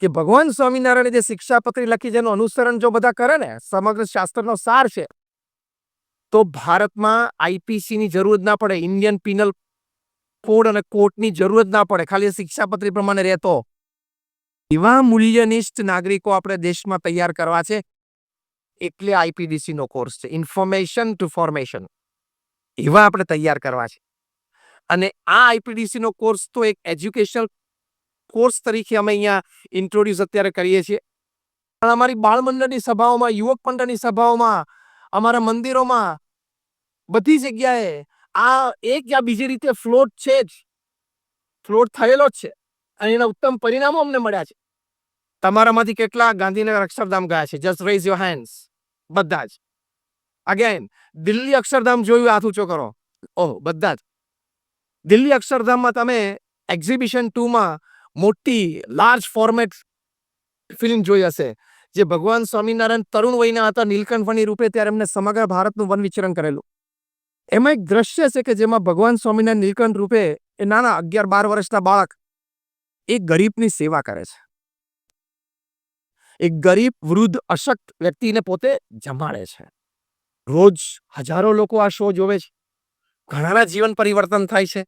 કે ભગવાન સ્વામિનારાયણે જે શિક્ષાપત્રી લખી જેનું અનુસરણ જો બધા કરે ને, સમગ્ર શાસ્ત્રનો સાર છે, તો ભારતમાં આઈપીસીની જરૂર ના પડે, ઇન્ડિયન પિનલ કોડ અને કોર્ટની જરૂર ના પડે, ખાલી શિક્ષાપત્રી પ્રમાણે રહેતો. એવા મૂલ્યનિષ્ઠ નાગરિકો આપણે દેશમાં તૈયાર કરવા છે, એટલે આઈપીડીસી નો કોર્સ છે, ઇન્ફોર્મેશન ટુ ફોર્મેશન. એવા આપણે તૈયાર કરવા છે. અને આ આઈપીડીસી નો કોર્સ તો એક એજ્યુકેશનલ કોર્સ તરીકે અમે અહીંયા ઇન્ટ્રોડ્યુસ અત્યારે કરીએ છીએ. અમારી બાળ મંડળની સભાઓમાં, યુવક મંડળની સભાઓમાં, અમારા મંદિરોમાં, બધી જગ્યાએ આ એક યા બીજી રીતે ફ્લોટ છે જ, ફ્લોટ થયેલો જ છે, અને એના ઉત્તમ પરિણામો અમને મળ્યા છે. તમારામાંથી કેટલા ગાંધીનગર અક્ષરધામ ગયા છે? Just rays your hands. બધા જ. અગેન, દિલ્હી અક્ષરધામ જોયું? હાથ ઊંચો કરો. ઓહ, બધા જ. દિલ્હી અક્ષરધામમાં તમે એક્ઝિબિશન 2માં મોટી લાર્જ ફોર્મેટ ફિલ્મ જોઈ હશે, જે ભગવાન સ્વામિનારાયણ તરુણ વયના હતા, નીલકંઠ રૂપે, ત્યારે એમને સમગ્ર ભારતનું વન વિચરણ કરેલું. એમાં એક દ્રશ્ય છે કે જેમાં ભગવાન સ્વામિનારાયણ નીલકંઠ રૂપે એ નાના 11-12 વર્ષના બાળક એક ગરીબની સેવા કરે છે. એક ગરીબ, વૃદ્ધ, અશક્ત વ્યક્તિને પોતે જમાડે છે. રોજ હજારો લોકો આ શો જોવે છે. ઘણાના જીવન પરિવર્તન થાય છે.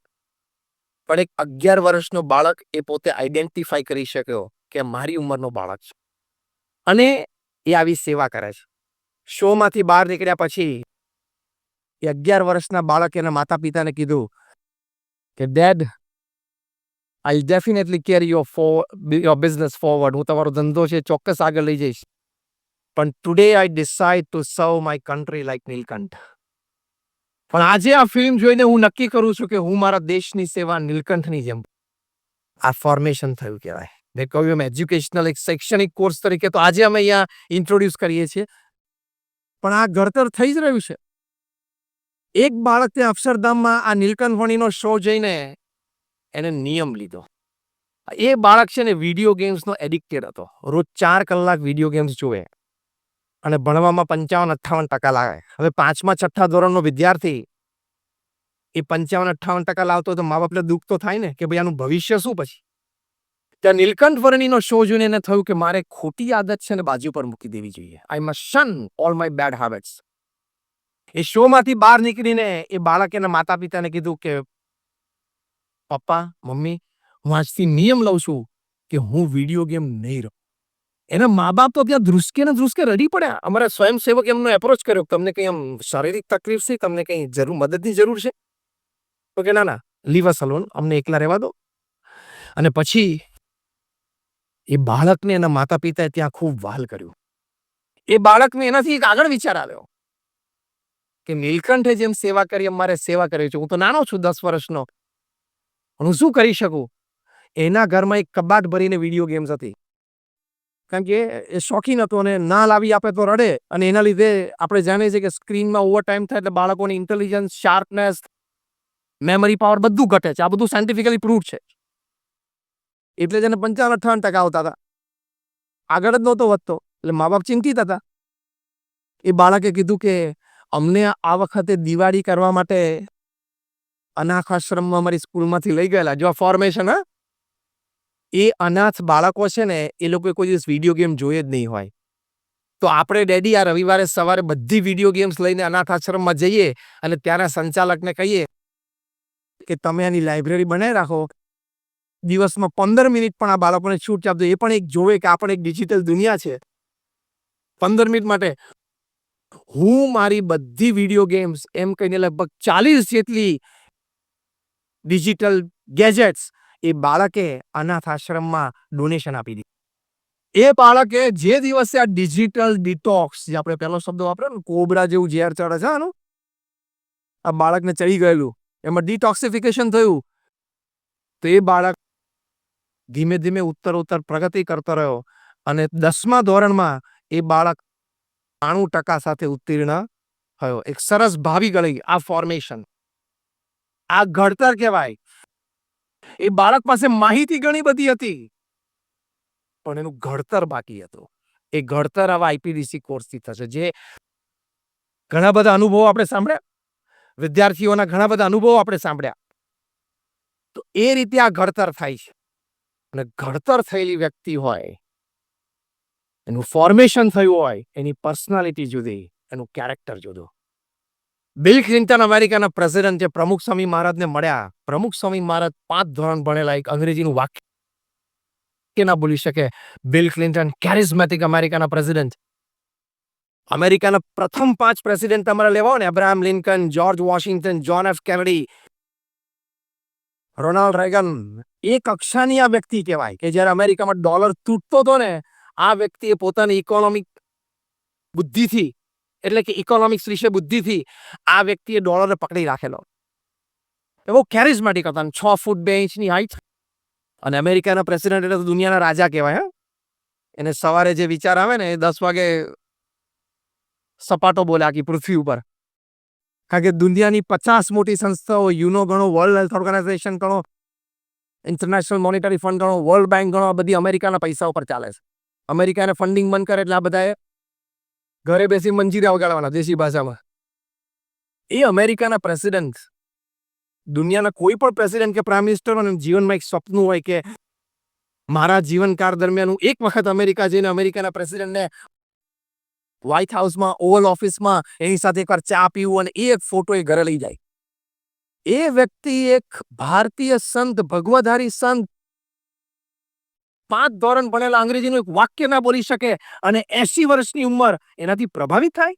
પણ એક 11 વર્ષનો બાળક એ પોતે આઈડેન્ટિફાઈ કરી શક્યો કે મારી ઉંમરનો બાળક છે, અને એ આવી સેવા કરે છે. શોમાંથી બહાર નીકળ્યા પછી એ 11 વર્ષના બાળકે એના માતા પિતાને કીધું કે dad, I definitely carry your business forward. હું તમારો ધંધો છે ચોક્કસ આગળ લઈ જઈશ, પણ today I decide to serve my country like Neelkanth. પણ આજે આ ફિલ્મ જોઈને હું નક્કી કરું છું કે હું મારા દેશની સેવા નીલકંઠની જેમ. આ ફોર્મેશન થયું કહેવાય. મેં કહ્યું એમ એજ્યુકેશનલ એક શૈક્ષણિક કોર્સ તરીકે તો આજે અમે અહીંયા ઇન્ટ્રોડ્યુસ કરીએ છીએ, પણ આ ઘડતર થઈ જ રહ્યું છે. એક બાળક ત્યાં અક્ષરધામમાં આ નીલકંઠ વણીનો શો જોઈને એને નિયમ લીધો. એ બાળક છે ને વિડીયો ગેમ્સનો એડિક્ટેડ હતો. રોજ 4 કલાક વિડીયો ગેમ્સ જોવે અને ભણવામાં 55-58% લાવે. હવે 5મા-6ઠ્ઠા ધોરણનો વિદ્યાર્થી એ 55-58% લાવતો હોય તો મા બાપને દુઃખ તો થાય ને કે ભાઈ આનું ભવિષ્ય શું પછી. ત્યાં નીલકંઠ વર્ણીનો શો જોઈને એને થયું કે મારે ખોટી આદત છે ને બાજુ પર મૂકી દેવી જોઈએ. I must shun all my bad habits. એ શોમાંથી બહાર નીકળીને એ બાળક એના માતા પિતાને કીધું કે પપ્પા, મમ્મી, હું આજથી નિયમ લઉં છું કે હું વિડીયો ગેમ નહીં રહું. એના મા બાપ તો ત્યાં ધ્રુસકે ને ધ્રુસકે રડી પડ્યા. અમારા સ્વયંસેવક એમનો એપ્રોચ કર્યો, તમને કંઈ આમ શારીરિક તકલીફ છે, તમને કંઈ મદદની જરૂર છે? તો કે ના ના, લીવ અસ અલોન, અમને એકલા રહેવા દો. અને પછી એ બાળકને એના માતા પિતાએ ત્યાં ખૂબ વહાલ કર્યું. એ બાળકને એનાથી એક આગળ વિચાર આવ્યો કે નીલકંઠે જેમ સેવા કરી એમ મારે સેવા કરવી છે. હું તો નાનો છું, 10 વર્ષનો, હું શું કરી શકું? એના ઘરમાં એક કબાટ ભરીને વિડીયો ગેમ્સ હતી, કારણ કે એ શોખીન હતો અને ના લાવી આપે તો રડે, અને એના લીધે આપણે જાણીએ છીએ કે સ્ક્રીનમાં ઓવર ટાઈમ થાય એટલે બાળકોની ઇન્ટેલિજન્સ, શાર્પનેસ, મેમરી પાવર બધું ઘટે છે. આ બધું સાયન્ટિફિકલી પ્રૂવ છે. એટલે જ એને 55-58% આવતા હતા, આગળ જ નહોતો વધતો. એટલે મા બાપ ચિંતિત હતા. એ બાળકે કીધું કે અમને આ વખતે દિવાળી કરવા માટે અનાથ આશ્રમમાં અમારી સ્કૂલમાંથી લઈ ગયેલા. જો આ ફોર્મેશન, હા, એ અનાથ બાળકો છે ને, એ લોકોએ કોઈ દિવસ વિડીયો ગેમ જોઈ જ નહીં હોય. તો આપણે ડેડી આ રવિવારે સવારે બધી વિડીયો ગેમ્સ લઈને અનાથ આશ્રમમાં જઈએ અને ત્યાંના સંચાલકને કહીએ કે તમે આની લાઇબ્રેરી બનાવી રાખો, દિવસમાં 15 મિનિટ પણ આ બાળકોને છૂટ આપજો, એ પણ એક જોવે કે આ પણ એક ડિજિટલ દુનિયા છે. 15 મિનિટ માટે હું મારી બધી વિડીયો ગેમ્સ, એમ કહીને લગભગ 40 જેટલી ડિજિટલ ગેજેટ્સ એ બાળકે અનાથ આશ્રમમાં ડોનેશન આપી દીધી. એ બાળકે જે દિવસે આ ડિજિટલ ડિટોક્સ, જે આપણે પહેલો શબ્દ વાપર્યો ને, કોબરા જેવું ઝેર ચડે છે આનું, આ બાળકને ચડી ગયેલું, એમાં ડિટોક્સિફિકેશન થયું, તો એ બાળક ધીમે ધીમે ઉત્તરોત્તર પ્રગતિ કરતો રહ્યો અને 10મા ધોરણમાં એ બાળક 93% સાથે ઉત્તીર્ણ થયો. એક સરસ ભાવિ ગળી. આ ફોર્મેશન, આ ઘડતર કહેવાય. એ બાળક પાસે માહિતી ઘણી બધી હતી, પણ એનું ઘડતર બાકી હતું. એ ઘડતર આવા આઈપીડીસી કોર્સથી થશે. જે ઘણા બધા અનુભવો આપણે સાંભળ્યા, વિદ્યાર્થીઓના ઘણા બધા અનુભવો આપણે સાંભળ્યા, તો એ રીતે આ ઘડતર થાય છે. અને ઘડતર થયેલી વ્યક્તિ હોય એનું ફોર્મેશન થયું હોય, એની પર્સનાલિટી જુદી, એનું કેરેક્ટર જુદું. બિલ ક્લિન્ટન અમેરિકાના પ્રેસિડેન્ટ જે પ્રમુખ સ્વામી મહારાજને મળ્યા. પ્રમુખ સ્વામી મહારાજ 5 ધોરણ ભણેલા, એક અંગ્રેજીનું વાક્ય ના બોલી શકે. બિલ ક્લિન્ટન કેરિઝમેટિક અમેરિકાના પ્રેસિડેન્ટ. અમેરિકાના પ્રથમ 5 પ્રેસિડેન્ટ તમારે લેવા હોય ને, Abraham Lincoln, George Washington, John F Kennedy, Ronald Reagan, એ કક્ષાની આ વ્યક્તિ કહેવાય કે જ્યારે અમેરિકામાં ડોલર તૂટતો હતો ને, આ વ્યક્તિએ પોતાની ઇકોનોમિક બુદ્ધિથી, એટલે કે ઇકોનોમિક્સ વિશે બુદ્ધિથી આ વ્યક્તિએ ડોલરને પકડી રાખેલો. એ બહુ કેરિઝમેટિક હતા. 6 ફૂટ 2 ઇંચની હાઈટ. અને અમેરિકાના પ્રેસિડેન્ટ એટલે તો દુનિયાના રાજા કહેવાય. એને સવારે જે વિચાર આવે ને, એ 10 વાગે સપાટો બોલે આખી પૃથ્વી ઉપર. કારણ કે દુનિયાની 50 મોટી સંસ્થાઓ, યુનો ગણો, વર્લ્ડ હેલ્થ ઓર્ગેનાઇઝેશન ગણો, ઇન્ટરનેશનલ મોનિટરી ફંડ ગણો, વર્લ્ડ બેંક ગણો, આ બધી અમેરિકાના પૈસા ઉપર ચાલે છે. અમેરિકાને ફંડિંગ બંધ કરે એટલે આ બધાએ ઘરે બેસી મંજીરા વગાડવાના દેશી ભાષામાં. એ અમેરિકાના પ્રેસિડેન્ટ, દુનિયાના કોઈ પણ પ્રેસિડેન્ટ કે પ્રાઇમ મિનિસ્ટરનું જીવનમાં એક સપનું હોય કે મારા જીવનકાળ દરમિયાન હું એક વખત અમેરિકા જઈને અમેરિકાના પ્રેસિડેન્ટને વ્હાઇટ હાઉસમાં, ઓવલ ઓફિસમાં એની સાથે એકવાર ચા પીવું અને એક ફોટો એ ઘરે લઈ જાય. એ વ્યક્તિ એક ભારતીય સંત, ભગવધારી સંત, 5 ધોરણ ભણેલા, અંગ્રેજીનું એક વાક્ય ના બોલી શકે અને 80 વર્ષની ઉંમર એનાથી પ્રભાવિત થાય.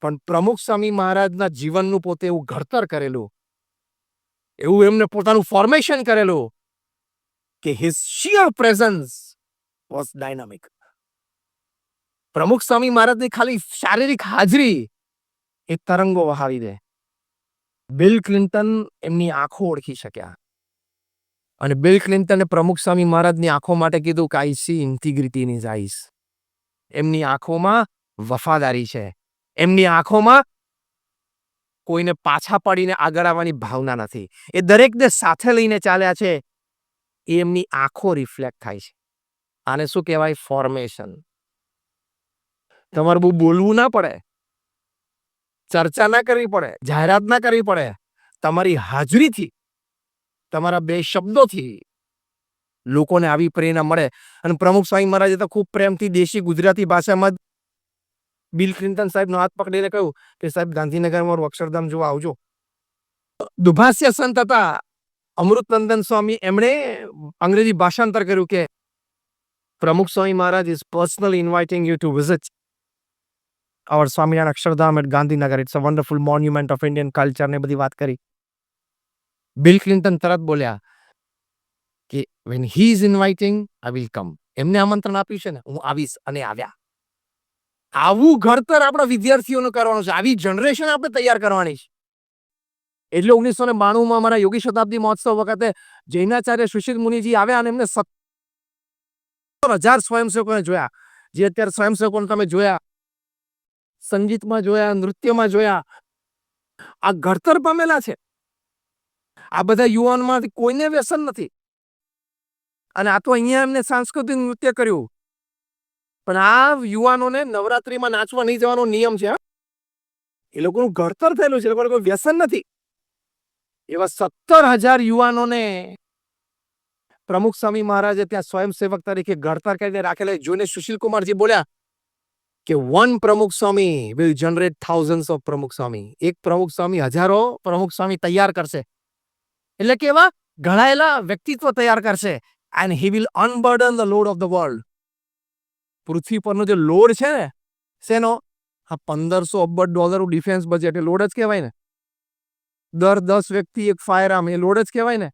પણ પ્રમુખ સ્વામી મહારાજના જીવનનું પોતે એવું ઘડતર કરેલું, એવું એમને પોતાનું ફોર્મેશન કરેલું કે his shear presence was dynamic. પ્રમુખ સ્વામી મહારાજની ખાલી શારીરિક હાજરી એ તરંગો વહાવી દે. બિલ ક્લિન્ટન એમની આંખો ઓળખી શક્યા અને બિલ ક્લિન્ટને પ્રમુખ સ્વામી મહારાજની આંખો માટે કીધું કે I see integrity in his eyes. એમની આંખોમાં વફાદારી છે. એમની આંખોમાં કોઈને પાછા પડીને આગળ આવવાની ભાવના નથી. એ દરેકને સાથે લઈને ચાલ્યા છે. એ એમની આંખો રિફ્લેક્ટ થાય છે. આને શું કહેવાય? ફોર્મેશન. તમારે બહુ બોલવું ના પડે, ચર્ચા ના કરવી પડે, જાહેરાત ના કરવી પડે. તમારી હાજરીથી, તમારા 2 શબ્દોથી લોકોને આવી પ્રેરણા મળે. અને પ્રમુખ સ્વામી મહારાજે તો ખૂબ પ્રેમથી દેશી ગુજરાતી ભાષામાં બિલ ક્લિન્ટન સાહેબનો હાથ પકડીને કહ્યું કે સાહેબ, ગાંધીનગરમાં અક્ષરધામ જોવા આવજો. દુભાષ્ય સંત હતા અમૃતનંદન સ્વામી, એમણે અંગ્રેજી ભાષાંતર કર્યું કે Pramukh Swami Maharaj is personally inviting you to visit our Swaminarayan Akshardham at Gandhinagar. It's a wonderful monument of Indian culture ને બધી વાત કરી. બિલ ક્લિન્ટન તરત બોલ્યા કે when he is inviting, I will come. એમને આમંત્રણ આપ્યું છે ને, હું આવીશ, અને આવ્યા. આવું ઘડતર આપણા વિદ્યાર્થીઓનું કરવાનું છે. આવી જનરેશન આપણે તૈયાર કરવાની છે. એટલે 1992માં અમારા યોગી શતાબ્દી મહોત્સવ વખતે જૈનાચાર્ય સુશીલ મુનિજી આવ્યા અને એમને 17,000 સ્વયંસેવકોને જોયા. જે અત્યારે સ્વયંસેવકોને તમે જોયા, સંગીતમાં જોયા, નૃત્યમાં જોયા, આ ઘડતર પામેલા છે. આ બધા યુવાનમાંથી કોઈને વ્યસન નથી. અને આ તો અહીંયા એમને સાંસ્કૃતિક નૃત્ય કર્યું. પણ આ યુવાનોને નવરાત્રીમાં નાચવા નહીં જવાનો નિયમ છે. એ લોકોનું ઘડતર થયેલું છે. એ લોકોને કોઈ વ્યસન નથી. એવા 17,000 યુવાનોને પ્રમુખ સ્વામી મહારાજે ત્યાં સ્વયંસેવક તરીકે ઘડતર કરીને રાખેલા. જોઈને સુશીલ કુમારજી બોલ્યા કે one પ્રમુખ સ્વામી will generate thousands of પ્રમુખ સ્વામી. એક પ્રમુખ સ્વામી હજારો પ્રમુખ સ્વામી તૈયાર કરશે. એટલે કે એવા ઘડાયેલા વ્યક્તિત્વ તૈયાર કરશે. and he will unburden the load of the world. પૃથ્વી પરનો જે લોડ છે ને, શેનો? આ $1,500 અબજ ડિફેન્સ બજેટ એ લોડ જ કહેવાય ને. દર 10 વ્યક્તિ એક ફાયર આર્મ, એ લોડ જ કહેવાય ને.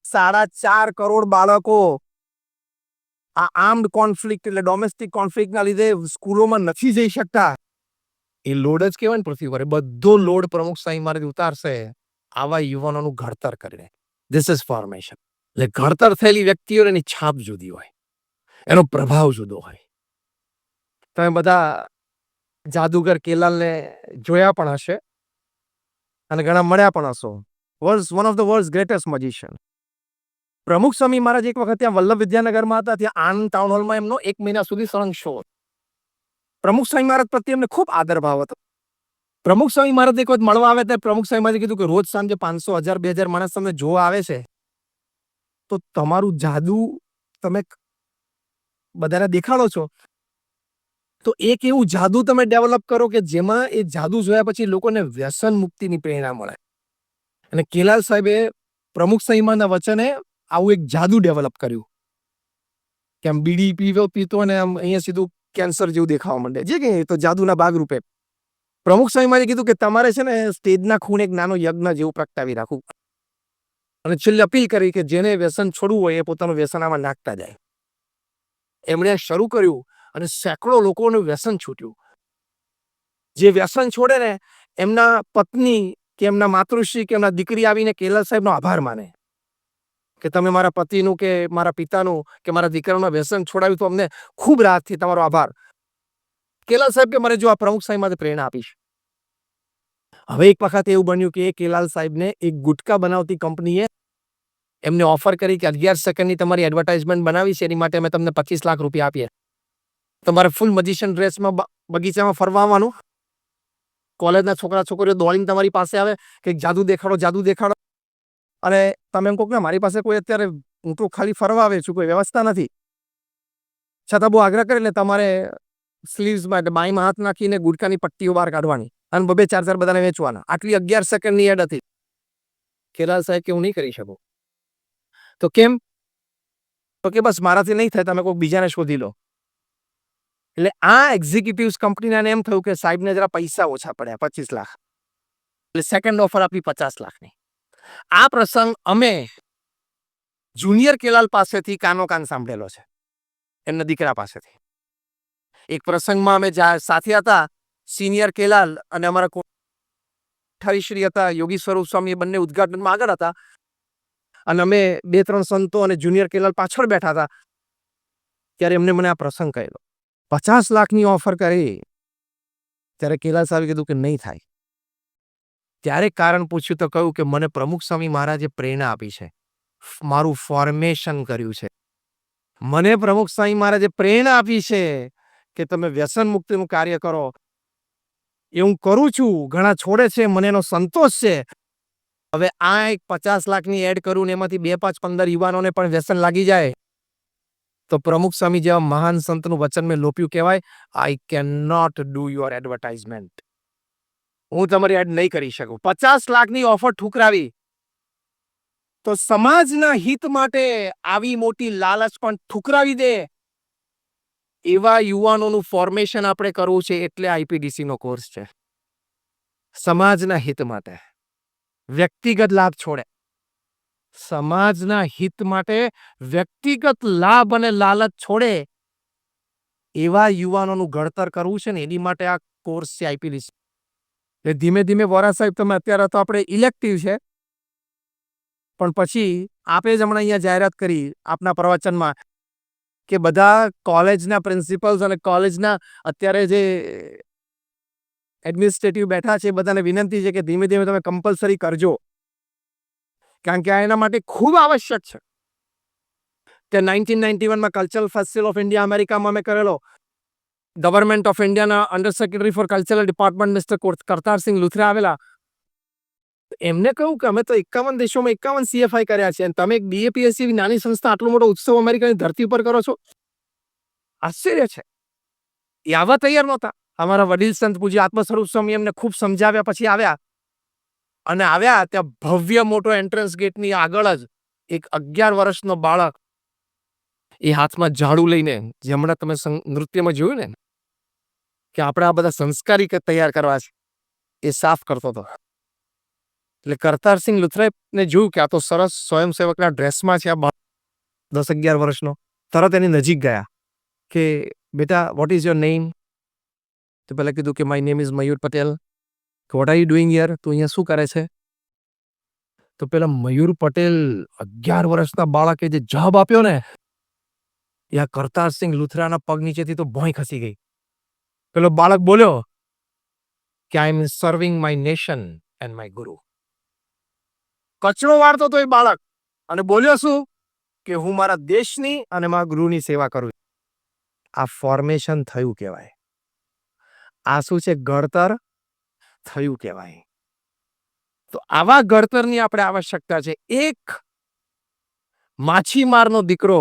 4.5 કરોડ બાળકો આ આર્મ્ડ કોન્ફ્લિક્ટ એટલે ડોમેસ્ટિક કોન્ફ્લિક્ટના લીધે સ્કૂલોમાં નથી જઈ શકતા. એ લોડ જ કહેવાય ને પૃથ્વી પર. એ બધો લોડ પ્રમુખ સ્વામી મહારાજ ઉતારશે આવા યુવાનોનું ઘડતર કરીને. This is formation. એટલે ઘડતર થયેલી વ્યક્તિઓની છાપ જુદી હોય, એનો પ્રભાવ જુદો હોય. તમે બધા જાદુગર કેલાલને જોયા પણ હશે અને ઘણા મળ્યા પણ હશો. Was one of the world's greatest magician. Pramukh Swami મહારાજ એક વખત ત્યાં વલ્લભ વિદ્યાનગરમાં હતા. ત્યાં આનંદ ટાઉન હોલમાં એમનો 1 મહિના સુધી સળંગ શો. પ્રમુખ સ્વામી મહારાજ પ્રત્યે એમને ખૂબ આદર ભાવ હતો. પ્રમુખ સ્વામી મહારાજ એક વખત મળવા આવે ત્યારે પ્રમુખ સ્વામી મહારાજે કીધું કે રોજ સાંજે 500, 1000, 2000 માણસ તમને જોવા આવે છે, તો તમારું જાદુ તમે બધાને દેખાડો છો, તો એક એવું જાદુ તમે ડેવલપ કરો કે જેમાં એ જાદુ જોયા પછી લોકોને વ્યસન મુક્તિની પ્રેરણા મળે. અને કેલાલ સાહેબે પ્રમુખ સહીમાના વચને આવું એક જાદુ ડેવલપ કર્યું કે આમ બીડી પીતો અને આમ અહીંયા સીધું કેન્સર જેવું દેખાવા માંડે, જે કે તો જાદુના ભાગરૂપે પ્રમુખ સહીમાને કીધું કે તમારે છે ને સ્ટેજના ખૂણે એક નાનો યજ્ઞ જેવું પ્રગટાવી રાખવું અને છેલ્લે અપીલ કરી કે જેને વ્યસન છોડવું હોય એ પોતાનું વ્યસન આમાં નાખતા જાય. એમણે શરૂ કર્યું અને સેંકડો લોકોનું વ્યસન છૂટ્યું. જે વ્યસન છોડે ને એમના પત્ની કે એમના માતૃશ્રી કે એમના દીકરી આવીને કેલાલ સાહેબનો આભાર માને કે તમે મારા પતિનું કે મારા પિતાનું કે મારા દીકરાનું વ્યસન છોડાવ્યું તો અમને ખૂબ રાહતથી તમારો આભાર. કેલાલ સાહેબ કે મને જો આ પ્રમુખ સાહેબ પ્રેરણા આપીશ. હવે એક વખત એવું બન્યું કે કેલાલ સાહેબને એક ગુટકા બનાવતી કંપનીએ એમને ઓફર કરી કે 11 સેકન્ડની તમારી એડવર્ટાઇઝમેન્ટ બનાવી છે, એની માટે અમે તમને 25 લાખ રૂપિયા આપીએ. તમારે ફૂલ મજીશિયન ડ્રેસમાં બગીચામાં ફરવા આવવાનું, કોલેજના છોકરા છોકરીઓ દોડીને તમારી પાસે આવે કે જાદુ દેખાડો, અને તમે એમ કહો કે મારી પાસે કોઈ અત્યારે હું તો ખાલી ફરવા આવે છું, કોઈ વ્યવસ્થા નથી, છતાં બહુ આગ્રહ કરીને તમારે સ્લીવ્સમાં એટલે બાઈમાં હાથ નાખીને ગુટકાની પટ્ટીઓ બહાર કાઢવાની અને 2-4 બધાને વેચવાના. આટલી 11 સેકન્ડની એડ હતી. કેલાલ સાહેબ કે હું નહીં કરી શકું. તો કેમ? તો કે બસ મારાથી નહીં થાય, તમે કોઈ બીજાને શોધી લો. એટલે આ એક્ઝિક્યુટિવ્સ કંપનીને એમ થયું કે સાહેબને જરા પૈસા ઓછા પડ્યા, 25 લાખ, એટલે સેકન્ડ ઓફર આપી 50 લાખની. આ પ્રસંગ અમે જુનિયર કેલાલ પાસેથી કાનો કાન સાંભળેલો છે, એમના દીકરા પાસેથી. એક પ્રસંગમાં અમે સાથે હતા, સિનિયર કેલાલ અને અમારા કોઠારીશ્રી હતા યોગી સ્વરૂપ સ્વામી, બંને ઉદઘાટનમાં આગળ હતા અને અમે 2-3 સંતો અને જુનિયર કેલાલ પાછળ બેઠા હતા. ત્યારે એમને મને આ પ્રસંગ કહેલો. 50 લાખની ઓફર કરી ત્યારે કેલાલ સાહેબે કીધું કે નહીં થાય. ત્યારે કારણ પૂછ્યું તો કહ્યું કે મને પ્રમુખ સ્વામી મહારાજે પ્રેરણા આપી છે, મારું ફોર્મેશન કર્યું છે. મને પ્રમુખ સ્વામી મહારાજે પ્રેરણા આપી છે કે તમે વ્યસન મુક્તિનું કાર્ય કરો. એ હું કરું છું, ઘણા છોડે છે, મને એનો સંતોષ છે. હવે આ એક 50 લાખની એડ કરું ને એમાંથી 2, 5, 15 યુવાનોને પણ વ્યસન લાગી જાય તો પ્રમુખ સ્વામી જેવા મહાન સંતનું વચન મેં લોપ્યું કહેવાય, I can not do your advertisement. હું તમારી એડ નહીં કરી શકું. 50 લાખની ઓફર ઠુકરાવી તો સમાજના હિત માટે આવી મોટી લાલચ પણ ઠુકરાવી દે એવા યુવાનોનું ફોર્મેશન આપણે કરવું છે, એટલે આઈપીડીસી નો કોર્સ છે. સમાજના હિત માટે, વ્યક્તિગત લાભ છોડે, સમાજના હિત માટે વ્યક્તિગત લાભ અને લાલચ છોડે એવા યુવાનોનું ઘડતર કરવું છે ને, એની માટે આ કોર્સ છે આઈપીડીસી. ધીમે ધીમે વોરા સાહેબ તમે અત્યારે તો આપણે ઇલેક્ટિવ છે, પણ પછી આપે જ હમણાં અહીંયા જાહેરાત કરી આપના પ્રવચનમાં કે બધા કોલેજના પ્રિન્સિપલ્સ અને કોલેજના અત્યારે જે એડમિનિસ્ટ્રેટિવ બેઠા છે બધાને વિનંતી છે કે ધીમે ધીમે તમે કમ્પલસરી કરજો, કારણ કે આ એના માટે ખૂબ આવશ્યક છે. કે 1991માં કલ્ચરલ ફેસ્ટિવલ ઓફ ઇન્ડિયા અમેરિકામાં અમે કરેલો. ગવર્મેન્ટ ઓફ ઇન્ડિયાના under secretary for cultural department mister Kartar Singh Luthra આવેલા. એમને કહ્યું કે અમે તો 51 દેશોમાં 51 CFI કર્યા છે, તમે એક BAPSC નાની સંસ્થા આટલો મોટો ઉત્સવ અમેરિકાની ધરતી પર કરો છો, આશ્ચર્ય છે. એ આવવા તૈયાર નહોતા. અમારા વડીલ સંત પૂજ્ય આત્મ સ્વરૂપ સ્વામી એમને ખૂબ સમજાવ્યા પછી આવ્યા, અને આવ્યા ત્યાં ભવ્ય મોટો એન્ટ્રન્સ ગેટની આગળ જ એક 11 વર્ષનો બાળક એ હાથમાં ઝાડુ લઈને, જે હમણાં તમે નૃત્યમાં જોયું ને કે આપણે આ બધા સંસ્કારી તૈયાર કરવા છે, એ સાફ કરતો હતો. એટલે કરતારસિંહ લુથરાને જોયું કે આ તો સરસ સ્વયંસેવકના ડ્રેસમાં છે આ 10-11 વર્ષનો. તરત એની નજીક ગયા કે બેટા વોટ ઇઝ યોર નેમ? તો પેલા કીધું કે my name is Mayur Patel. What are you doing here? તું અહીંયા શું કરે છે? તો પેલા મયુર પટેલ 11 વર્ષના બાળકે જે જવાબ આપ્યો ને, એ આ કરતારસિંહ લુથરાના પગ નીચેથી તો ભોંય ખસી ગઈ. પેલો બાળક બોલ્યો કે I am serving my nation and my guru. કચરો વાળતો તો એ બાળક, અને બોલ્યો શું કે હું મારા દેશની અને મારા ગુરુની સેવા કરું. આ ફોર્મેશન થયું કહેવાય. આ શું છે? ઘડતર થયું કહેવાય. તો આવા ઘડતરની આપણે આવશ્યકતા છે. એક માછીમારનો દીકરો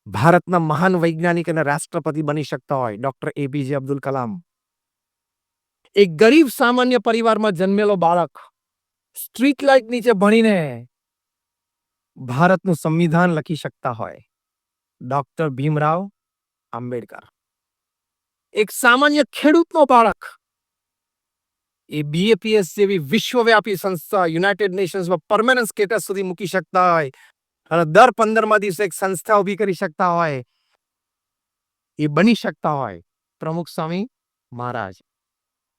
ભારતના મહાન વૈજ્ઞાનિક અને રાષ્ટ્રપતિ બની શકતા હોય ડોક્ટર એપીજે અબ્દુલ કલામ. એક ગરીબ સામાન્ય પરિવારમાં જન્મેલો બાળક સ્ટ્રીટ લાઇટ નીચે ભણીને ભારતનું સંવિધાન લખી શકતા હોય ડોક્ટર ભીમરાવ આંબેડકર. એક સામાન્ય ખેડૂતનો બાળક એ બીએપીએસ જેવી વિશ્વવ્યાપી સંસ્થા યુનાઇટેડ નેશન્સમાં પરમેનન્ટ સ્ટેટસ સુધી મૂકી શકતા હોય અને દર 15મા દિવસે એક સંસ્થા ઊભી કરી શકતા હોય, એ બની શકતા હોય પ્રમુખ સ્વામી મહારાજ.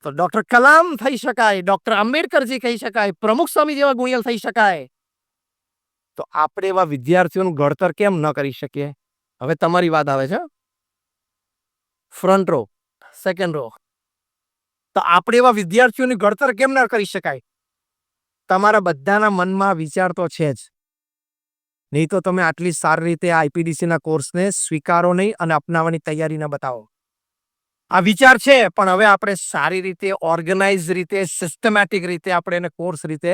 તો ડોક્ટર કલામ થઈ શકાય, ડોક્ટર આંબેડકરજી કહી શકાય, પ્રમુખ સ્વામી જેવા ગુણિયલ થઈ શકાય. તો આપણે એવા વિદ્યાર્થીઓનું ઘડતર કેમ ન કરી શકીએ? હવે તમારી વાત આવે છે. Front row, second row. તો આપણે એવા વિદ્યાર્થીઓનું ઘડતર કેમ ન કરી શકાય? તમારા બધાના મનમાં વિચાર તો છે જ. નહીં તો તમે આટલી સારી રીતે આઈપીડીસીના કોર્સને સ્વીકારો નહીં અને અપનાવવાની તૈયારી ન બતાવો. આ વિચાર છે, પણ હવે આપણે સારી રીતે ઓર્ગેનાઇઝ રીતે સિસ્ટમેટિક રીતે આપણે એને કોર્સ રીતે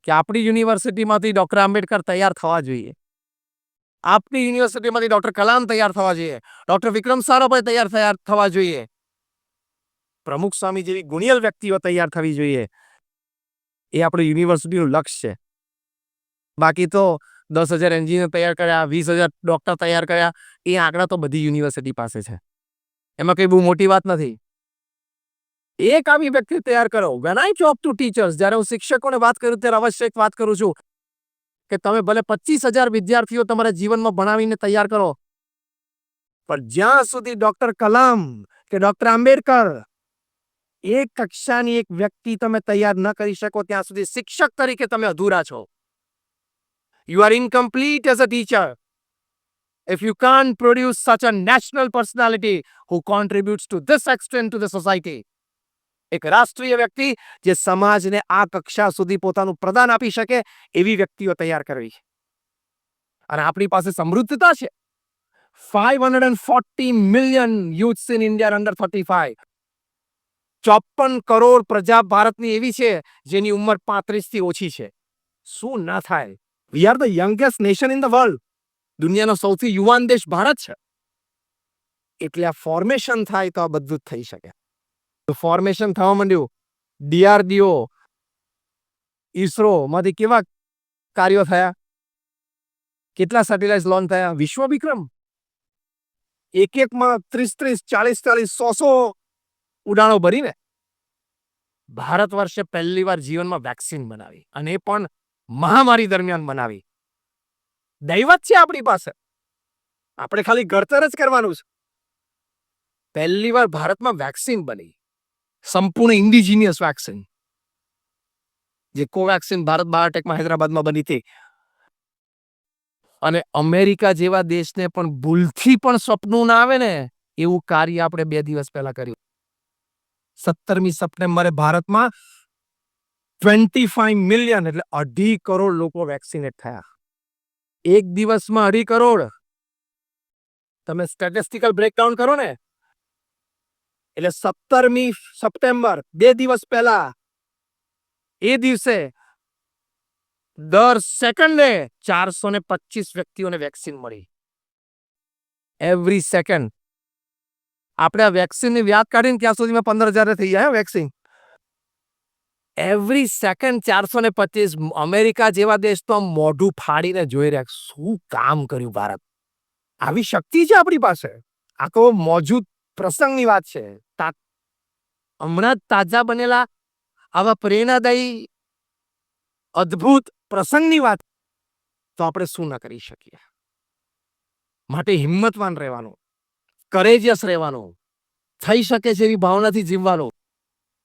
કે આપણી યુનિવર્સિટીમાંથી ડોક્ટર આંબેડકર તૈયાર થવા જોઈએ, આપની યુનિવર્સિટીમાંથી ડોક્ટર કલામ તૈયાર થવા જોઈએ, ડોક્ટર વિક્રમ સારાભાઈ તૈયાર થવા જોઈએ, પ્રમુખ સ્વામી જેવી ગુણિયલ વ્યક્તિઓ તૈયાર થવી જોઈએ. એ આપણી યુનિવર્સિટીનું લક્ષ્ય છે. બાકી તો 10,000 એન્જિનિયર તૈયાર કર્યા, 20,000 ડોક્ટર તૈયાર કર્યા, એ આંકડા તો બધી યુનિવર્સિટી પાસે છે. એમાં કઈ બહુ મોટી વાત નથી. એક આવી વ્યક્તિ તૈયાર કરો. When I talk to teachers, જ્યારે હું શિક્ષકોને વાત કરું ત્યારે અવશ્ય વાત કરું છું કે તમે ભલે 25,000 વિદ્યાર્થીઓ તમારા જીવનમાં ભણાવીને તૈયાર કરો, પણ જ્યાં સુધી ડોક્ટર કલામ કે ડોક્ટર આંબેડકર એક કક્ષાની એક વ્યક્તિ તમે તૈયાર ન કરી શકો ત્યાં સુધી શિક્ષક તરીકે તમે અધૂરા છો. You are incomplete as a teacher if you can't produce such a national personality who contributes to this extent to the society. એક રાષ્ટ્રીય વ્યક્તિ જે સમાજને આ કક્ષા સુધી પોતાનું પ્રદાન આપી શકે એવી વ્યક્તિઓ તૈયાર કરવી. અને આપણી પાસે સમૃદ્ધતા છે. 540 million youths in India under 35. 54 crore પ્રજા ભારતની એવી છે જેની ઉંમર 35 થી ઓછી છે. શું ના થાય? We are the youngest nation in the world. દુનિયાનો સૌથી યુવાન દેશ ભારત છે. એટલે આ ફોર્મેશન થાય તો આ બધું જ થઈ શકે. તો ફોર્મેશન થવા માંડ્યું. ડીઆરડીઓ, ઈસરો માંથી કેવા કાર્યો થયા? કેટલા સેટેલાઇટ લોન્ચ થયા? વિશ્વ વિક્રમ એક-એકમાં 30-30, 40-40, 100 ઉડાણો ભરીને ભારત વર્ષે પહેલી વાર જીવનમાં વેક્સિન બનાવી, અને એ પણ મહામારી દરમિયાન બનાવી. દૈવત છે આપણી પાસે. આપણે ખાલી ઘડતર જ કરવાનું છે. પહેલી વાર ભારતમાં વેક્સિન બની, સંપૂર્ણ ઇન્ડિજિનિયસ વેક્સિન, જે કોવેક્સિન ભારત બાયોટેકમાં હૈદરાબાદમાં બની હતી. અને અમેરિકા જેવા દેશને પણ ભૂલથી પણ સપનું ના આવે ને એવું કાર્ય આપણે 2 દિવસ પહેલા કર્યું. 17મી સપ્ટેમ્બરે ભારતમાં 25 મિલિયન એટલે 2.5 કરોડ લોકો વેક્સિનેટ થયા. એક દિવસમાં 2.5 કરોડ. તમે સ્ટેટિસ્ટિકલ બ્રેકડાઉન કરો ને એટલે 17મી સપ્ટેમ્બર 2 દિવસ પહેલા એ દિવસે દર સેકન્ડે 425 વ્યક્તિઓને વેક્સિન મળી. Every second. આપણે આ વેક્સિનની વ્યાજ કાઢીને ત્યાં સુધીમાં 15,000 થઈ જાય વેક્સિન. Every second 425. અમેરિકા જેવા દેશ તો મોઢું ફાડીને જોઈ રહ્યા શું કામ કર્યું ભારત. આવી શક્તિ છે આપણી પાસે. આ તો મોજૂદ પ્રસંગની વાત છે. હમણાં જ તાજા બનેલા આવા પ્રેરણાદાયી અદ્ભુત પ્રસંગની વાત તો આપણે શું ના કરી શકીએ. માટે હિંમતવાન રહેવાનું, કરેજિયસ રહેવાનું, થઈ શકે છે એવી ભાવનાથી જીવવાનું.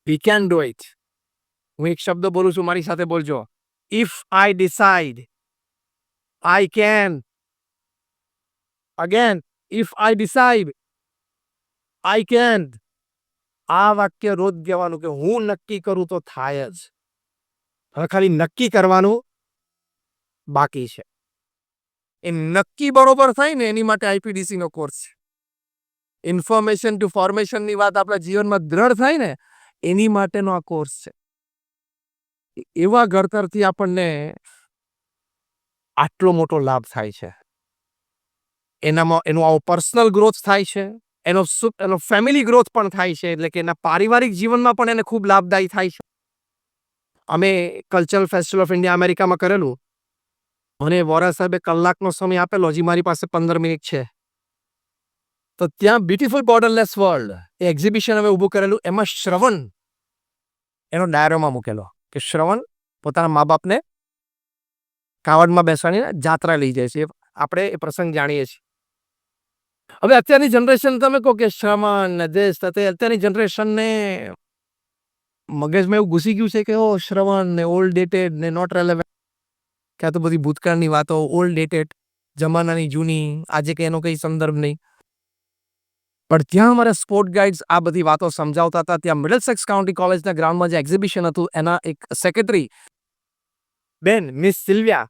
We can do it. હું એક શબ્દ બોલું છું, મારી સાથે બોલજો. If I decide I can. Again, if I decide I can. આ વાક્ય રોજ કહેવાનું કે હું નક્કી કરું તો થાય જ. હવે ખાલી નક્કી કરવાનું બાકી છે. એ નક્કી બરોબર થાય ને એની માટે આઈપીડીસી નો કોર્સ છે. ઇન્ફોર્મેશન ટુ ફોર્મેશનની વાત આપણા જીવનમાં દ્રઢ થાય ને એની માટેનો આ કોર્સ છે. એવા ઘડતરથી આપણને આટલો મોટો લાભ થાય છે. એનો આવો પર્સનલ ગ્રોથ થાય છે, એનો ફેમિલી ગ્રોથ પણ થાય છે, એટલે કે એના પારિવારિક જીવનમાં પણ એને ખૂબ લાભદાયી થાય છે. અમે કલ્ચરલ ફેસ્ટિવલ ઓફ ઇન્ડિયા અમેરિકામાં કરેલું. મને વોરા સાહેબે કલાકનો સમય આપેલો, હજી મારી પાસે 15 મિનિટ છે. તો ત્યાં બ્યુટીફુલ બોર્ડરલેસ વર્લ્ડ એ એક્ઝિબિશન અમે ઊભું કરેલું. એમાં શ્રવણ એનો ડાયરોમાં મૂકેલો કે શ્રવણ પોતાના મા બાપને કાવડમાં બેસાડીને જાત્રા લઈ જાય છે. આપણે એ પ્રસંગ જાણીએ છીએ. હવે અત્યારની જનરેશન તમે કહો કે શ્રવણ ને દેશ, અત્યારની જનરેશનને મગજમાં એવું ઘૂસી ગયું છે કે ઓ શ્રવણ ને ઓલ્ડ ડેટેડ ને નોટ રેલેવન્ટ, ક્યાં તો બધી ભૂતકાળની વાતો, ઓલ્ડ ડેટેડ, જમાનાની જૂની, આજે કે એનો કઈ સંદર્ભ નહીં. પણ ત્યાં અમારા સ્પોર્ટ ગાઈડ્સ આ બધી વાતો સમજાવતા હતા. ત્યાં મિડલસેક્સ કાઉન્ટી કોલેજના ગ્રાઉન્ડમાં જે એક્ઝિબિશન હતું એના એક સેક્રેટરી બેન મિસ સિલ્વિયા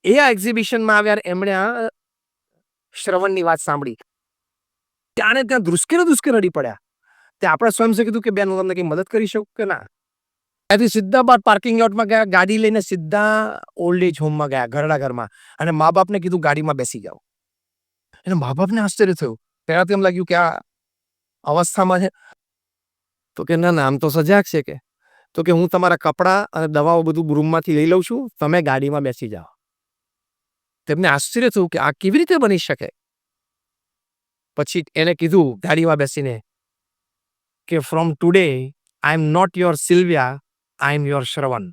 એ આ એક્ઝિબિશનમાં આવ્યા. એમણે આ શ્રવણની વાત સાંભળી. ત્યાં ધ્રુસકે રડી પડ્યા. તે આપણે સ્વયં કીધું કે બેન હું તમને કઈ મદદ કરી શકું કે ના. ત્યાંથી સીધા બાદ પાર્કિંગ લોટમાં ગયા, ગાડી લઈને સીધા ઓલ્ડ એજ હોમમાં ગયા, ઘરડા ઘરમાં, અને મા બાપને કીધું ગાડીમાં બેસી જાઓ. એને મા બાપને આશ્ચર્ય થયું. પહેલાથી એમ લાગ્યું કે આ અવસ્થામાં છે. તો કે ના આમ તો સજાગ છે કે. તો કે હું તમારા કપડાં અને દવાઓ બધું રૂમમાંથી લઈ લઉં છું, તમે ગાડીમાં બેસી જાઓ. તેમને આશ્ચર્ય થયું કે આ કેવી રીતે બની શકે. પછી એને કીધું ગાડીમાં બેસીને કે from today I am not your Sylvia, I am your Shravan.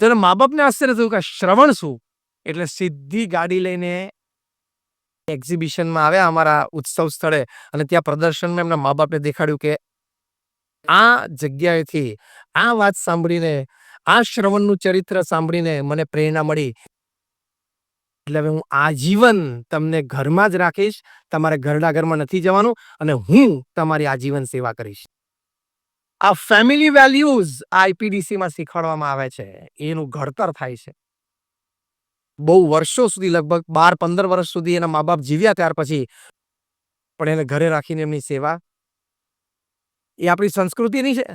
ત્યારે મા બાપને આશ્ચર્ય થયું કે શ્રવણ શું. એટલે સીધી ગાડી લઈને એક્ઝિબિશનમાં આવ્યા અમારા ઉત્સવ સ્થળે, અને ત્યાં પ્રદર્શનમાં એમના મા બાપને દેખાડ્યું કે આ જગ્યાએથી આ વાત સાંભળીને, આ શ્રવણનું ચરિત્ર સાંભળીને મને પ્રેરણા મળી. એટલે હવે હું આજીવન તમને ઘરમાં જ રાખીશ, તમારે ઘરડા ઘરમાં નથી જવાનું, અને હું તમારી આજીવન સેવા કરીશ. આ ફેમિલી વેલ્યુઝ આઈપીડીસીમાં શીખવાડવામાં આવે છે, એનું ઘડતર થાય છે. બહુ વર્ષો સુધી, લગભગ 12-15 વર્ષ સુધી એના મા બાપ જીવ્યા ત્યાર પછી પણ એને ઘરે રાખીને એમની સેવા, એ આપણી સંસ્કૃતિની છે.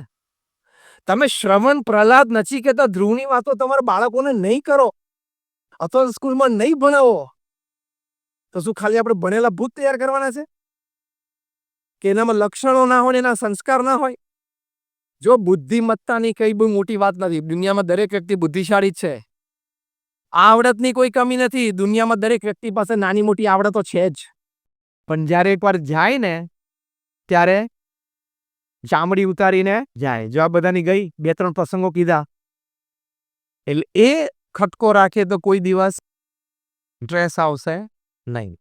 તમે શ્રવણ, પ્રહલાદ, નચિકેતા, ધ્રુવની વાતો તમારા બાળકોને નહીં કરો, અથવા સ્કૂલમાં નહીં ભણાવો, તો શું ખાલી આપણે ભણેલા ભૂત તૈયાર કરવાના છે કે એનામાં લક્ષણો ના હોય, એના સંસ્કાર ના હોય? જો બુદ્ધિમત્તાની કઈ બહુ મોટી વાત નથી. દુનિયામાં દરેક વ્યક્તિ બુદ્ધિશાળી જ છે. આવડતની કોઈ કમી નથી. દુનિયામાં દરેક વ્યક્તિ પાસે નાની મોટી આવડતો છે જ. પણ જ્યારે એકવાર જાય ને ત્યારે ચામડી ઉતારીને જાય. જો આ બધાની ગઈ, 2-3 પ્રસંગો કીધા, એટલે એ ખટકો રાખે તો કોઈ દિવસ સ્ટ્રેસ આવશે નહીં.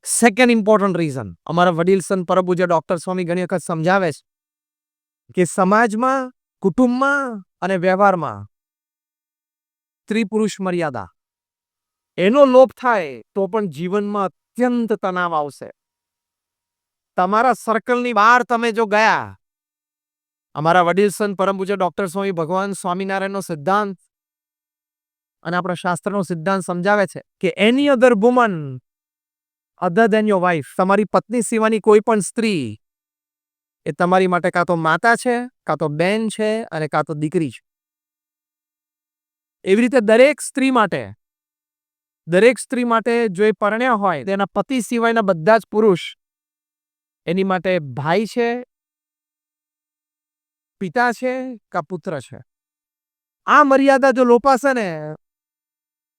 સેકન્ડ ઇમ્પોર્ટન્ટ રીઝન, અમારા વડીલ સંત પરમ પૂજ્ય ડોક્ટર સ્વામી ઘણી વખત સમજાવે છે કે સમાજમાં, કુટુંબમાં અને વ્યવહારમાં સ્ત્રી પુરુષ મર્યાદા, એનો લોપ થાય તો પણ જીવનમાં અત્યંત તણાવ આવશે. તમારા સર્કલની બહાર તમે જો ગયા, અમારા વડીલ સંત પરમ પૂજ્ય ડોક્ટર સ્વામી ભગવાન સ્વામિનારાયણનો સિદ્ધાંત અને આપણા શાસ્ત્રનો સિદ્ધાંત સમજાવે છે કે any other woman other than your wife, તમારી પત્ની સિવાયની કોઈ પણ સ્ત્રી એ તમારી માટે કાં તો માતા છે, કાં તો બેન છે, અને કાં તો દીકરી છે. એવી રીતે દરેક સ્ત્રી માટે જો એ પરણ્યા હોય, તેના પતિ સિવાયના બધા જ પુરુષ એની માટે ભાઈ છે, પિતા છે, કા પુત્ર છે. આ મર્યાદા જો લોપાશે ને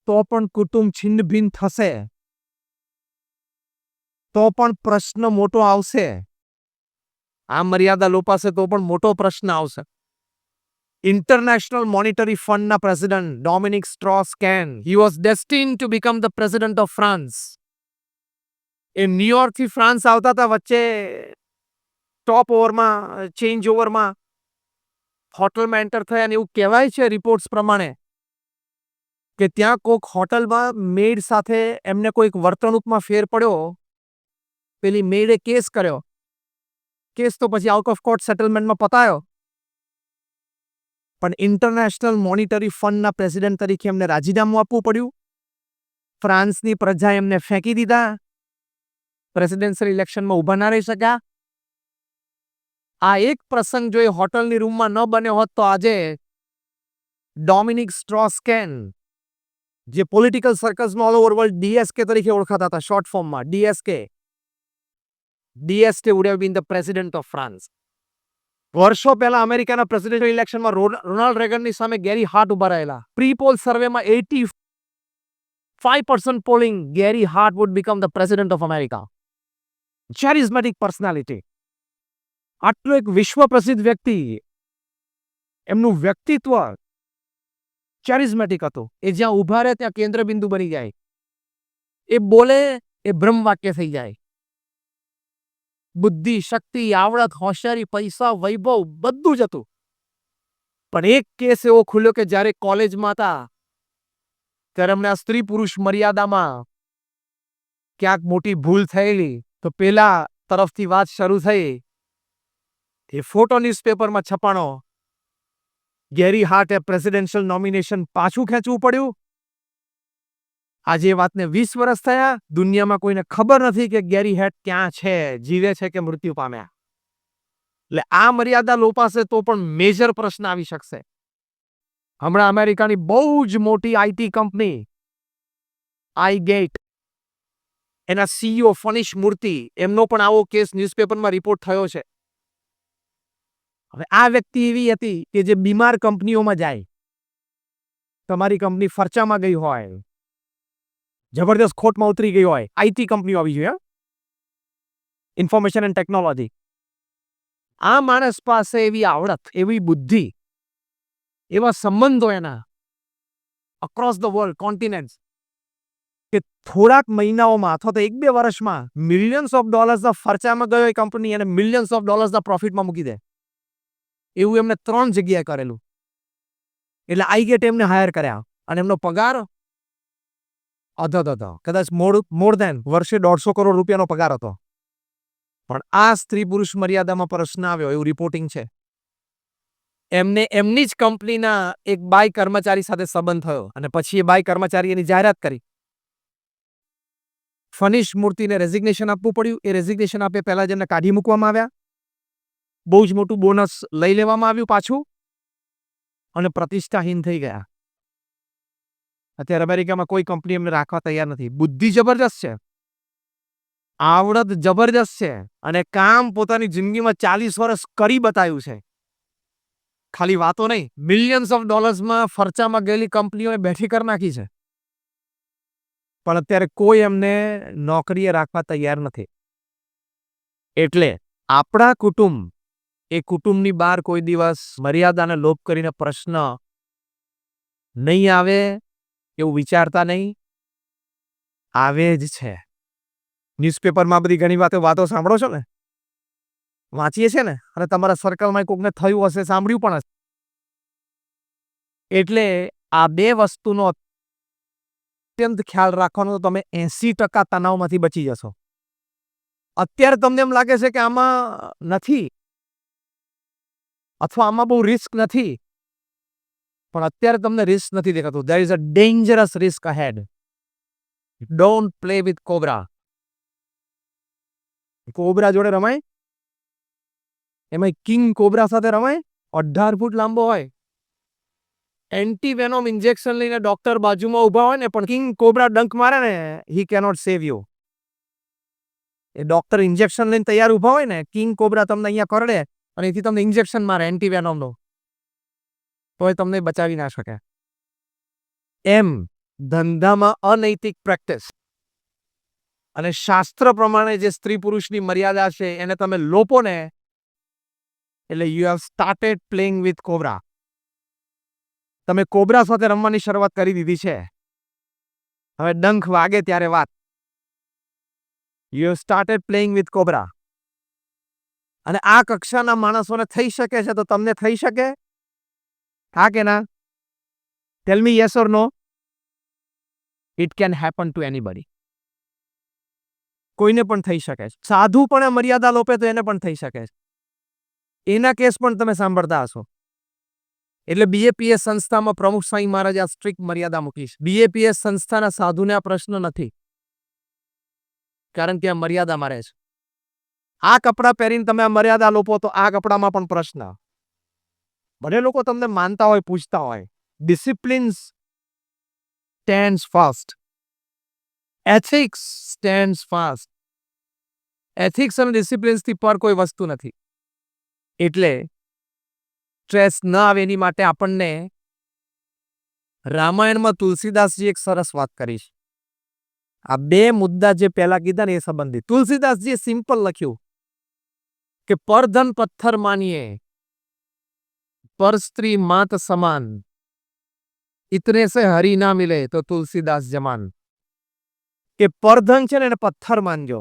તો પણ કુટુંબ છિન્ન ભિન્ન થશે, તો પણ પ્રશ્ન મોટો આવશે. આ મર્યાદા લોપાશે તો પણ મોટો પ્રશ્ન આવશે. ઇન્ટરનેશનલ મોનિટરી ફંડના president Dominique Strauss Kahn, he was destined to become the president of France. એ ન્યુયોર્કથી ફ્રાન્સ આવતા હતા, વચ્ચે સ્ટોપ ઓવરમાં, ચેન્જ ઓવરમાં હોટલમાં એન્ટર થયા, અને એવું કહેવાય છે રિપોર્ટ્સ પ્રમાણે કે ત્યાં કોઈક હોટલમાં મેડ સાથે એમને કોઈક વર્તણૂકમાં ફેર પડ્યો. પેલી મેડે કેસ કર્યો. કેસ તો પછી આઉટ ઓફ કોર્ટ સેટલમેન્ટમાં પતાયો, પણ ઇન્ટરનેશનલ મોનિટરી ફંડના પ્રેસિડેન્ટ તરીકે એમને રાજીનામું આપવું પડ્યું. ફ્રાન્સની પ્રજા એમને ફેંકી દીધા. પ્રેસિડેન્શિયલ ઇલેક્શનમાં ઊભા ના રહી શક્યા. આ એક પ્રસંગ જો એ હોટલની રૂમમાં ન બન્યો હોત તો આજે ડોમિનિક સ્ટ્રોસ-કેન જે પોલિટિકલ સર્કલ્સમાં ઓલ ઓવર વર્લ્ડ ડીએસકે તરીકે ઓળખાતા હતા શોર્ટ ફોર્મમાં DSK would have been the president of France. વર્ષો પહેલા અમેરિકાના પ્રેસિડેન્શિયલ ઇલેક્શનમાં રોનાલ્ડ રેગનની સામે ગેરી હાર્ટ ઉભા રહેલા. પ્રી પોલ સર્વેમાં 85% polling Gary Hart would become the president of America. charismatic personality. આટલો એક વિશ્વ પ્રસિદ્ધ વ્યક્તિ, એમનું વ્યક્તિત્વ charismatic હતું. એ જ્યાં ઉભા રહે ત્યાં કેન્દ્ર બિંદુ બની જાય. એ બોલે એ બ્રહ્મ વાક્ય થઈ જાય. બુદ્ધિ, શક્તિ, આવડત, હોશિયારી, પૈસા, વૈભવ બધું જ હતું. પણ એક કેસ એવો ખુલ્યો કે જ્યારે કોલેજમાં હતા ત્યારે અમને આ સ્ત્રી પુરુષ મર્યાદામાં ક્યાંક મોટી ભૂલ થયેલી તો પેલા તરફથી વાત શરૂ થઈ. એ ફોટો ન્યૂઝપેપરમાં છપાણો. ગેરી હાર્ટે પ્રેસિડેન્શિયલ નોમિનેશન પાછું ખેંચવું પડ્યું. આજે એ વાતને 20 વર્ષ થયા. દુનિયામાં કોઈને ખબર નથી કે ગેરી હાર્ટ ક્યાં છે, જીવે છે કે મૃત્યુ પામ્યા. એટલે આ મર્યાદા લોપાશે તો પણ મેજર પ્રશ્ન આવી શકશે. હમણાં અમેરિકાની બહુ જ મોટી આઈટી કંપની આઈગેટ, એના સીઈઓ ફનિશ મૂર્તિ, એમનો પણ આવો કેસ ન્યૂઝપેપરમાં રિપોર્ટ થયો છે. હવે આ વ્યક્તિ એવી હતી કે જે બીમાર કંપનીઓમાં જાય, તમારી કંપની ફરચામાં ગઈ હોય, જબરદસ્ત ખોટમાં ઉતરી ગઈ હોય, આઈટી કંપનીઓ આવી જોઈએ, ઇન્ફોર્મેશન એન્ડ ટેકનોલોજી. આ માણસ પાસે એવી આવડત, એવી બુદ્ધિ, એવા સંબંધો એના અક્રોસ ધ વર્લ્ડ કોન્ટિનેન્ટ્સ કે થોડાક મહિનાઓમાં અથવા તો 1-2 વર્ષમાં મિલિયન્સ ઓફ ડોલર્સના ફરચામાં ગયો એ કંપની અને મિલિયન્સ ઓફ ડોલર્સના પ્રોફિટમાં મૂકી દે. એવું એમને 3 જગ્યાએ કરેલું. એટલે આઈગેટ એમને હાયર કર્યા અને એમનો પગાર અધો કદાચ મોર દેન વર્ષે 150 કરોડ રૂપિયાનો પગાર હતો. પણ આ સ્ત્રી પુરુષ મર્યાદામાં પ્રશ્ન આવ્યો એવું રિપોર્ટિંગ છે. એમને એમની જ કંપનીના એક બાય કર્મચારી સાથે સંબંધ થયો અને પછી એ બાય કર્મચારી એની જાહેરાત કરી. ફનિશ મૂર્તિને રેઝિગ્નેશન આપવું પડ્યું. એ રેઝિગ્નેશન આપે પહેલા જ એમને કાઢી મૂકવામાં આવ્યા. બહુ જ મોટું બોનસ લઈ લેવામાં આવ્યું પાછું અને પ્રતિષ્ઠાહીન થઈ ગયા. અત્યારે અમેરિકામાં કોઈ કંપની એમને રાખવા તૈયાર નથી. બુદ્ધિ જબરજસ્ત છે, આવડત જબરજસ્ત છે અને કામ પોતાની જિંદગીમાં 40 વર્ષ કરી બતાવ્યું છે. ખાલી વાતો નહીં, મિલિયન્સ ઓફ ડોલર્સમાં ફરચામાં ગયેલી કંપનીઓએ બેઠી કરી નાખી છે. પણ અત્યારે કોઈ એમને નોકરીએ રાખવા તૈયાર નથી. એટલે આપણા કુટુંબ, એ કુટુંબની બહાર કોઈ દિવસ મર્યાદાને લોપ કરીને પ્રશ્ન નહીં આવે એવું વિચારતા નહીં. આવે જ છે. ન્યૂઝપેપરમાં બધી ઘણી વાતો સાંભળો છો ને, વાંચીએ છે ને, અને તમારા સર્કલમાં કોકને થયું હશે, સાંભળ્યું પણ હશે. એટલે આ બે વસ્તુનો અત્યંત ખ્યાલ રાખવાનો તો તમે 80% તણાવમાંથી બચી જશો. અત્યારે તમને એમ લાગે છે કે આમાં નથી અથવા આમાં બહુ રિસ્ક નથી, પણ અત્યારે તમને રિસ્ક નથી દેખાતું. There is a dangerous risk ahead. Don't play with cobra. Cobra જોડે રમાય, એમાં કિંગ કોબ્રા સાથે રમાય. 18 ફૂટ લાંબો હોય, એન્ટીવેનોમ ઇન્જેક્શન લઈને ડોક્ટર બાજુમાં ઉભા હોય ને, પણ કિંગ કોબ્રા ડંક મારે ને, હી cannot save you. A doctor injection લઈને તૈયાર ઉભા હોય ને, કિંગ કોબ્રા તમને અહીંયા કરડે અને એથી તમને ઇન્જેક્શન મારે એન્ટીવેનોમનો, તો એ તમને બચાવી ના શકે. એમ ધંધામાં અનૈતિક પ્રેક્ટિસ અને શાસ્ત્ર પ્રમાણે જે સ્ત્રી પુરુષની મર્યાદા છે એને તમે લોપો ને, એટલે you have started playing with cobra. તમે કોબ્રા સાથે રમવાની શરૂઆત કરી દીધી છે. હવે ડંખ વાગે ત્યારે વાત. You have started playing with cobra. અને આ કક્ષાના માણસોને થઈ શકે છે તો તમને થઈ શકે? હા કે ના? Tell me yes or no. It can happen to anybody. કોઈને પણ થઈ શકે છે. સાધુ પણ મર્યાદા લોપે તો એને પણ થઈ શકે છે. એના કેસ પણ તમે સાંભળતા હશો. એટલે બીએપીએસ સંસ્થામાં પ્રમુખ સ્વામી મહારાજે આ સ્ટ્રિક્ટ મર્યાદા મૂકી છે. બીએપીએસ સંસ્થાના સાધુને આ પ્રશ્ન નથી, કારણ કે આ મર્યાદામાં રહે છે. આ કપડાં પહેરીને તમે આ મર્યાદા લોપો તો આ કપડામાં પણ પ્રશ્ન. ભલે લોકો તમને માનતા હોય, પૂછતા હોય, disciplines stands fast. Ethics stands fast. Ethics અને ડિસિપ્લિન્સથી પર કોઈ વસ્તુ નથી. એટલે સ્ટ્રેસ ન આવે એની માટે આપણને રામાયણમાં તુલસીદાસજી એક સરસ વાત કરી છે. આ બે મુદ્દા જે પહેલા કીધા ને એ સંબંધિત. તુલસીદાસજીએ સિમ્પલ લખ્યું કે પરધન પથ્થર માનીએ, પર સ્ત્રી માત સમાન, ઇતને સે હરી ના મિલે તો તુલસીદાસ જમાન. કે પરધન છે ને એને પથ્થર માનજો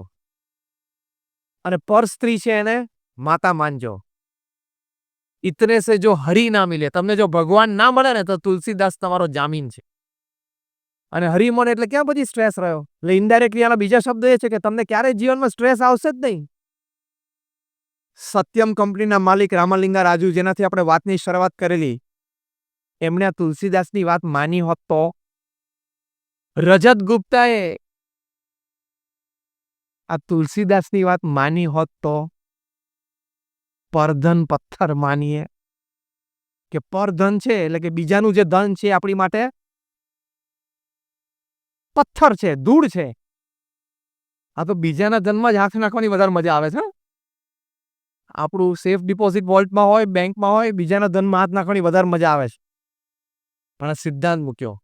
અને પર સ્ત્રી છે એને માતા માનજો. ઇતને સે જો હરી ના મિલે, તમને જો ભગવાન ના મળે ને તો તુલસીદાસ તમારો જામીન છે. અને હરી મળે એટલે ક્યાં પછી સ્ટ્રેસ રહ્યો. એટલે ઇનડાયરેક્ટલી આના બીજા શબ્દ એ છે કે તમને ક્યારેય જીવનમાં સ્ટ્રેસ આવશે જ નહીં. સત્યમ કંપનીના માલિક રામલિંગા રાજુ, જેનાથી આપણે વાતની શરૂઆત કરેલી, એમણે આ તુલસીદાસની વાત માની હોત તો, રજત ગુપ્તાએ આ તુલસીદાસની વાત માની હોત તો, પરધન પથ્થર માનીએ કે પરધન છે એટલે કે બીજાનું જે ધન છે આપણી માટે પથ્થર છે, ધૂળ છે. આ તો બીજાના ધનમાં જ હાથ નાખવાની વધારે મજા આવે છે. આપણું સેફ ડિપોઝિટ વોલ્ટમાં હોય, બેંકમાં હોય, બીજાના ધનમાં હાથ નાખવાની વધારે મજા આવે છે. પણ આ સિદ્ધાંત મૂક્યો